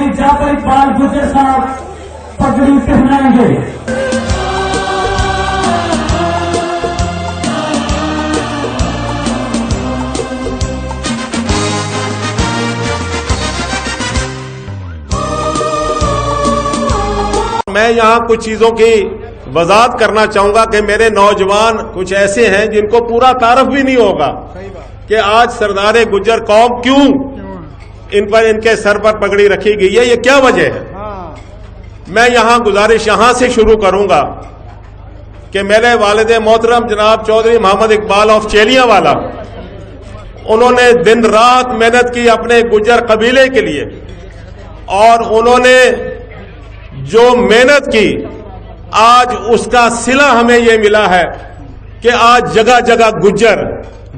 चौधरी जाफर इकबाल गुजर साहब पगड़ी पहनाएंगे। मैं यहाँ कुछ चीजों की वजाहत करना चाहूंगा कि मेरे नौजवान कुछ ऐसे हैं जिनको पूरा तारफ भी नहीं होगा कि आज सरदार गुज्जर कौम क्यों इन पर, इनके सर पर पगड़ी रखी गई है, ये क्या वजह है। मैं यहाँ गुजारिश यहाँ से शुरू करूंगा कि मेरे वालिद मोहतरम जनाब चौधरी मोहम्मद इकबाल ऑफ चेलियांवाला, उन्होंने दिन रात मेहनत की अपने गुज्जर कबीले के लिए, और उन्होंने जो मेहनत की आज उसका सिला हमें ये मिला है कि आज जगह जगह गुज्जर,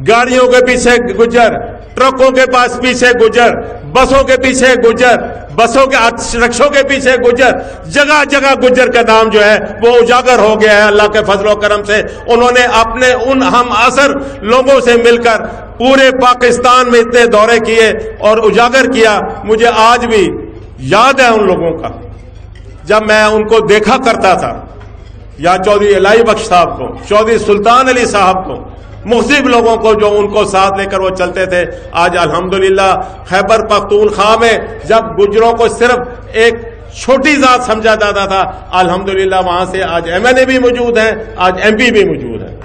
गाड़ियों के पीछे गुज्जर, ट्रकों के पास पीछे गुज्जर, बसों के पीछे गुज्जर, बसों के रिक्शों के पीछे गुज्जर, जगह जगह गुज्जर का नाम जो है वो उजागर हो गया है अल्लाह के फजल और करम से। उन्होंने अपने उन हम असर लोगों से मिलकर पूरे पाकिस्तान में इतने दौरे किए और उजागर किया। मुझे आज भी याद है उन लोगों का, जब मैं उनको देखा करता था, या चौधरी इलाही बख्श साहब को, चौधरी सुल्तान अली साहब को, मुख्तलिफ लोगों को जो उनको साथ लेकर वो चलते थे। आज अल्हम्दुलिल्लाह खैबर पख्तूनख्वा में जब गुज्जरों को सिर्फ एक छोटी जात समझा जाता था, अल्हम्दुलिल्लाह वहां से आज MNA भी मौजूद हैं, आज MP भी मौजूद हैं।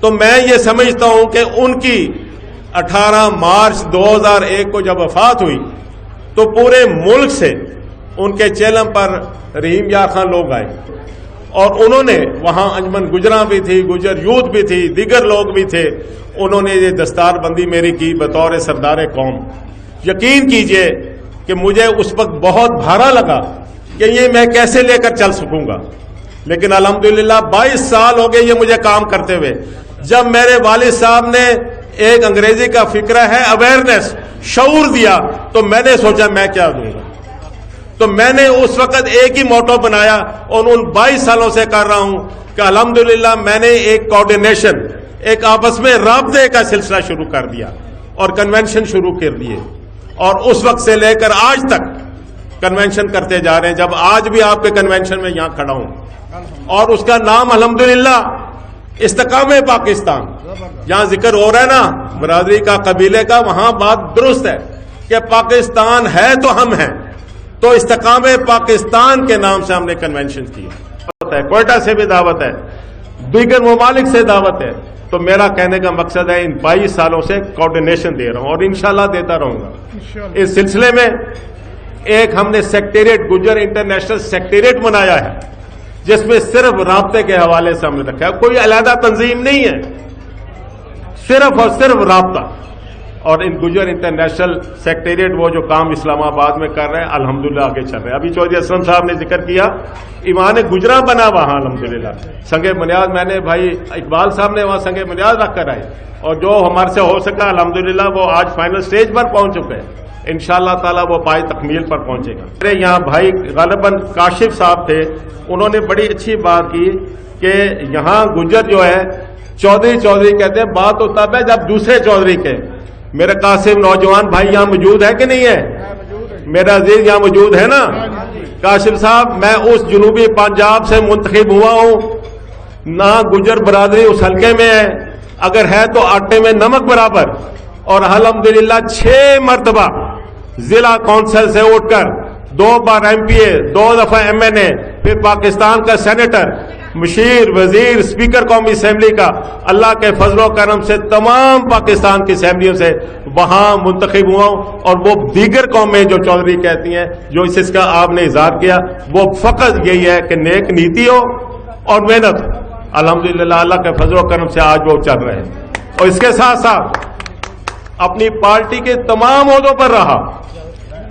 तो मैं ये समझता हूं कि उनकी 18 मार्च 2001 को जब वफात हुई तो पूरे मुल्क से उनके चेलम पर रहीम यार खान लोग आए, और उन्होंने वहां अंजमन गुजरा भी थी, गुजर यूथ भी थी, दीगर लोग भी थे। उन्होंने ये दस्तारबंदी मेरी की बतौर सरदार कौम। यकीन कीजिए कि मुझे उस वक्त बहुत भारा लगा कि ये मैं कैसे लेकर चल सकूंगा, लेकिन अल्हम्दुलिल्लाह 22 साल हो गए ये मुझे काम करते हुए। जब मेरे वालिद साहब ने एक अंग्रेजी का फिक्र है अवेयरनेस, शऊर दिया, तो मैंने सोचा मैं क्या दूंगा। तो मैंने उस वक्त एक ही मोटो बनाया और उन 22 सालों से कर रहा हूं कि अल्हम्दुलिल्लाह मैंने एक कोऑर्डिनेशन, एक आपस में राब्ते का सिलसिला शुरू कर दिया और कन्वेंशन शुरू कर दिए, और उस वक्त से लेकर आज तक कन्वेंशन करते जा रहे हैं। जब आज भी आपके कन्वेंशन में यहां खड़ा हूं, और उसका नाम अल्हम्दुलिल्लाह इस्तिकाम पाकिस्तान, जहां जिक्र हो रहा है ना बरादरी का, कबीले का, वहां बात दुरुस्त है कि पाकिस्तान है तो हम हैं। तो इस्तिकाम पाकिस्तान के नाम से हमने कन्वेंशन किया है। क्वेटा से भी दावत है, दीगर ममालिक से दावत है। तो मेरा कहने का मकसद है इन 22 सालों से कोऑर्डिनेशन दे रहा हूं और इंशाल्लाह देता रहूंगा। इस सिलसिले में एक हमने सेक्रेटेरिएट, गुज्जर इंटरनेशनल सेक्रेटेरिएट बनाया है, जिसमें सिर्फ राब्ते के हवाले से हमने रखा है। कोई अलहदा तंजीम नहीं है, सिर्फ और सिर्फ राब्ता। और इन गुज्जर इंटरनेशनल सेक्रेटेरिएट वो जो काम इस्लामाबाद में कर रहे हैं, अल्हम्दुलिल्लाह आगे चल रहे हैं। अभी चौधरी असलम साहब ने जिक्र किया, ईमान गुजरा बना वहां अल्हम्दुलिल्लाह। संगे बुनियाद मैंने भाई इकबाल साहब ने वहां संगे बुनियाद रख कर आए, और जो हमारे से हो सका अल्हम्दुलिल्लाह वो आज फाइनल स्टेज पर पहुंच चुके हैं। इंशाअल्लाह ताला वो पाए तकमील पर पहुंचेगा। मेरे यहाँ भाई गालिबन काशिफ साहब थे, उन्होंने बड़ी अच्छी बात की कि यहाँ गुज्जर जो है चौधरी चौधरी कहते हैं, बात तो तब है जब दूसरे चौधरी के। मेरे कासिम नौजवान भाई यहाँ मौजूद है कि नहीं है? मेरा अजीज यहाँ मौजूद है ना? कासिम साहब, मैं उस जनूबी पंजाब से मुंतखब हुआ हूं, ना गुज्जर बरादरी उस हल्के में है, अगर है तो आटे में नमक बराबर। और अल्हम्दुलिल्लाह 6 मरतबा जिला कौंसिल से उठकर 2 बार MPA, 2 दफा MNA, फिर पाकिस्तान का सेनेटर, मुशीर, वजीर, स्पीकर कौमी असेंबली का, अल्लाह के फजलो करम से तमाम पाकिस्तान की असेंबलियों से वहां मुंतखब हुआ हूं। और वो दीगर कौमें जो चौधरी कहती हैं, जो इसका आपने इजहार किया, वो फकत यही है कि नेक नीति हो और मेहनत। अल्हम्दुलिल्लाह अल्लाह के फजलो करम से आज वो चल रहे हैं। और इसके साथ साथ अपनी पार्टी के तमाम ओहदों पर रहा,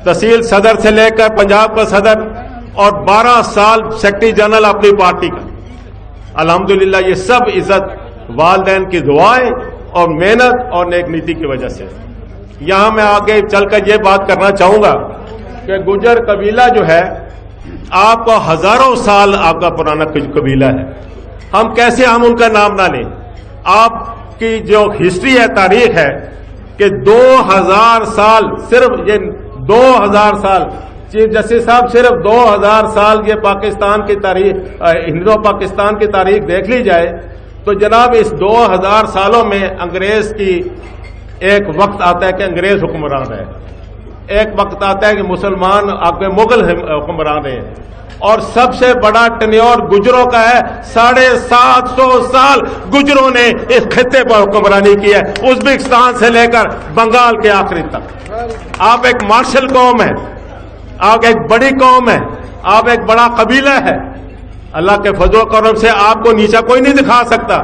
तहसील सदर से लेकर पंजाब का सदर, और 12 साल सेक्रेटरी जनरल अपनी पार्टी का। अल्हम्दुलिल्लाह ये सब इज्जत वालिदैन की दुआएं और मेहनत और नेक नीति की वजह से। यहां मैं आगे चलकर ये बात करना चाहूंगा कि गुज्जर कबीला जो है, आपको हजारों साल आपका पुराना कबीला है। हम कैसे हम उनका नाम ना लें? आपकी जो हिस्ट्री है, तारीख है कि 2000 साल सिर्फ ये 2000 سال چیف جسٹس صاحب صرف 2000 سال یہ پاکستان کی تاریخ ہندو پاکستان کی تاریخ دیکھ لی جائے تو جناب اس 2000 سالوں میں انگریز کی ایک وقت آتا ہے کہ انگریز حکمران ہے، ایک وقت آتا ہے کہ مسلمان آپ کے مغل حکمران ہیں، اور سب سے بڑا ٹینیور گجروں کا ہے۔ 750 سال گجروں نے اس خطے پر حکمرانی کی ہے، ازبکستان سے لے کر بنگال کے آخری تک۔ آپ ایک مارشل قوم ہے، آپ ایک بڑی قوم ہے، آپ ایک بڑا قبیلہ ہے۔ اللہ کے فضل و کرم سے آپ کو نیچا کوئی نہیں دکھا سکتا۔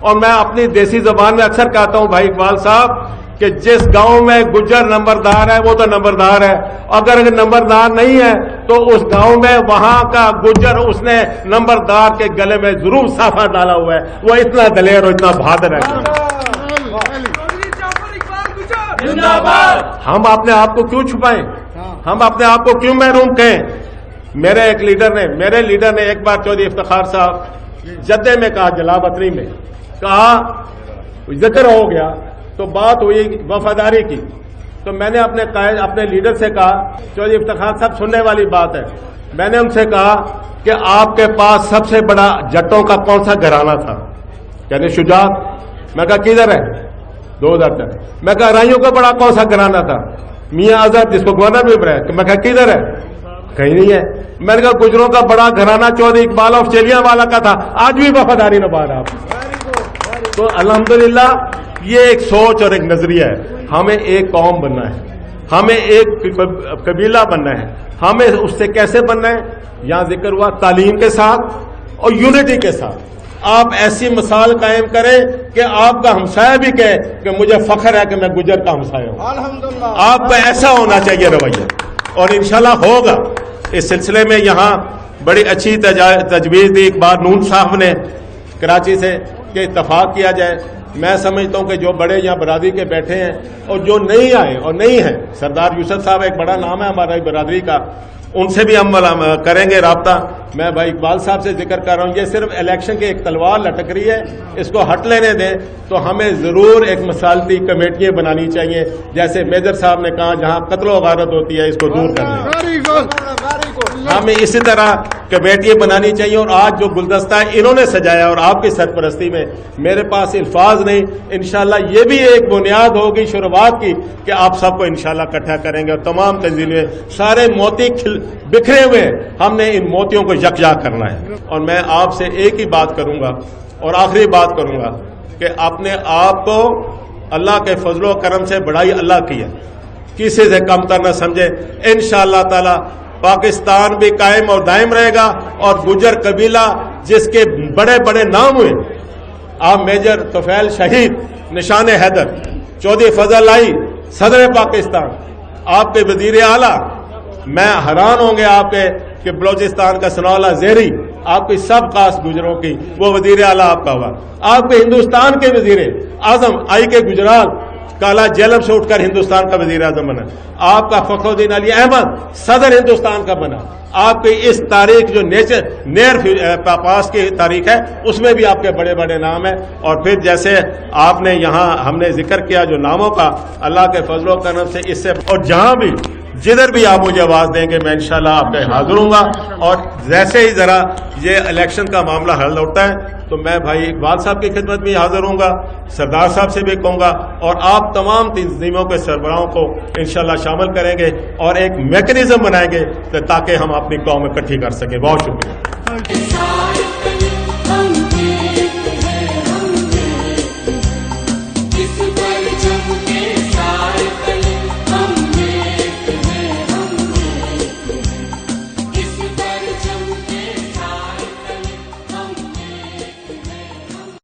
اور میں اپنی دیسی زبان میں اکثر کہتا ہوں بھائی اقبال صاحب کہ جس گاؤں میں گجر نمبردار ہے وہ تو نمبردار ہے، اگر نمبردار نہیں ہے تو اس گاؤں میں وہاں کا گجر اس نے نمبردار کے گلے میں ضرور صافہ ڈالا ہوا ہے، وہ اتنا دلیر اور اتنا بہادر ہے۔ ہم اپنے آپ کو کیوں چھپائیں، ہم اپنے آپ کو کیوں محروم کہیں؟ میرے لیڈر نے ایک بار چودھری افتخار صاحب جدے میں کہا، جلا وطنی میں کہا، ذکر ہو گیا تو بات ہوئی وفاداری کی، تو میں نے اپنے لیڈر سے کہا، چودھری افتخار صاحب سننے والی بات ہے، میں نے ان سے کہا کہ آپ کے پاس سب سے بڑا جٹوں کا کون سا گھرانہ تھا؟ کہنے شجاعت۔ میں کہا کدھر ہے؟ 2000 تک۔ میں کہا رائیوں کا بڑا کون سا گھرانہ تھا؟ میاں آزاد جس کو گورنر بھی بنا ہے۔ میں کہا کدھر ہے؟ کہیں نہیں ہے۔ میں نے کہا گجروں کا بڑا گھرانہ چودھری اقبال آف چیلیا والا کا تھا، آج بھی وفاداری نبھا رہا آپ۔ تو الحمدللہ یہ ایک سوچ اور ایک نظریہ ہے، ہمیں ایک قوم بننا ہے، ہمیں ایک قبیلہ بننا ہے۔ ہمیں اس سے کیسے بننا ہے؟ یہاں ذکر ہوا تعلیم کے ساتھ اور یونٹی کے ساتھ۔ آپ ایسی مثال قائم کریں کہ آپ کا ہمسایہ بھی کہے کہ مجھے فخر ہے کہ میں گجر کا ہمسایہ ہوں۔ آپ کا ایسا ہونا چاہیے رویہ، اور انشاءاللہ ہوگا۔ اس سلسلے میں یہاں بڑی اچھی تجویز دی اقبال نون صاحب نے کراچی سے کہ اتفاق کیا جائے۔ میں سمجھتا ہوں کہ جو بڑے یہاں برادری کے بیٹھے ہیں اور جو نہیں آئے اور نہیں ہیں، سردار یوسف صاحب ایک بڑا نام ہے ہماری برادری کا، ان سے بھی ہم کریں گے رابطہ۔ میں بھائی اقبال صاحب سے ذکر کر رہا ہوں، یہ صرف الیکشن کی ایک تلوار لٹک رہی ہے، اس کو ہٹ لینے دیں تو ہمیں ضرور ایک مثالتی کمیٹیاں بنانی چاہیے، جیسے میجر صاحب نے کہا جہاں قتل و غارت ہوتی ہے اس کو دور کرنا، ہمیں اسی طرح کمیٹیاں بنانی چاہیے۔ اور آج جو گلدستہ ہے انہوں نے سجایا اور آپ کی سرپرستی میں، میرے پاس الفاظ نہیں، انشاءاللہ یہ بھی ایک بنیاد ہوگی شروعات کی کہ آپ سب کو انشاءاللہ اکٹھا کریں گے، اور تمام تنظیمیں سارے موتی بکھرے ہوئے ہیں، ہم نے ان موتیوں کو یکجا کرنا ہے۔ اور میں آپ سے ایک ہی بات کروں گا اور آخری بات کروں گا کہ اپنے آپ کو اللہ کے فضل و کرم سے بڑائی اللہ کی ہے، کسی سے کم تر نہ سمجھے۔ انشاءاللہ تعالی پاکستان بھی قائم اور دائم رہے گا، اور گجر قبیلہ جس کے بڑے بڑے نام ہوئے، آپ میجر طفیل شہید، نشان حیدر، چودھری فضل اللہ صدر پاکستان، آپ کے وزیر اعلیٰ، میں حیران ہوں گے آپ کے کہ بلوچستان کا ثناء اللہ زہری، آپ کی سب خاص گجروں کی وہ وزیر اعلیٰ آپ کا ہوا، آپ کے ہندوستان کے وزیر اعظم آئی کے گجرات کالا جیلم سے اٹھ کر ہندوستان کا وزیر اعظم بنا، آپ کا فخر الدین علی احمد صدر ہندوستان کا بنا، آپ کی اس تاریخ جو نیر پاس کی تاریخ ہے اس میں بھی آپ کے بڑے بڑے نام ہیں۔ اور پھر جیسے آپ نے یہاں ہم نے ذکر کیا جو ناموں کا، اللہ کے فضل و کرم سے اس سے، اور جہاں بھی جدھر بھی آپ مجھے آواز دیں گے میں انشاءاللہ آپ کے حاضر ہوں گا۔ اور جیسے ہی ذرا یہ الیکشن کا معاملہ حل ہوتا ہے تو میں بھائی اقبال صاحب کی خدمت میں حاضر ہوں گا، سردار صاحب سے بھی کہوں گا، اور آپ تمام تنظیموں کے سربراہوں کو انشاءاللہ شامل کریں گے اور ایک میکنزم بنائیں گے تاکہ ہم اپنی قوم اکٹھی کر سکیں۔ بہت شکریہ۔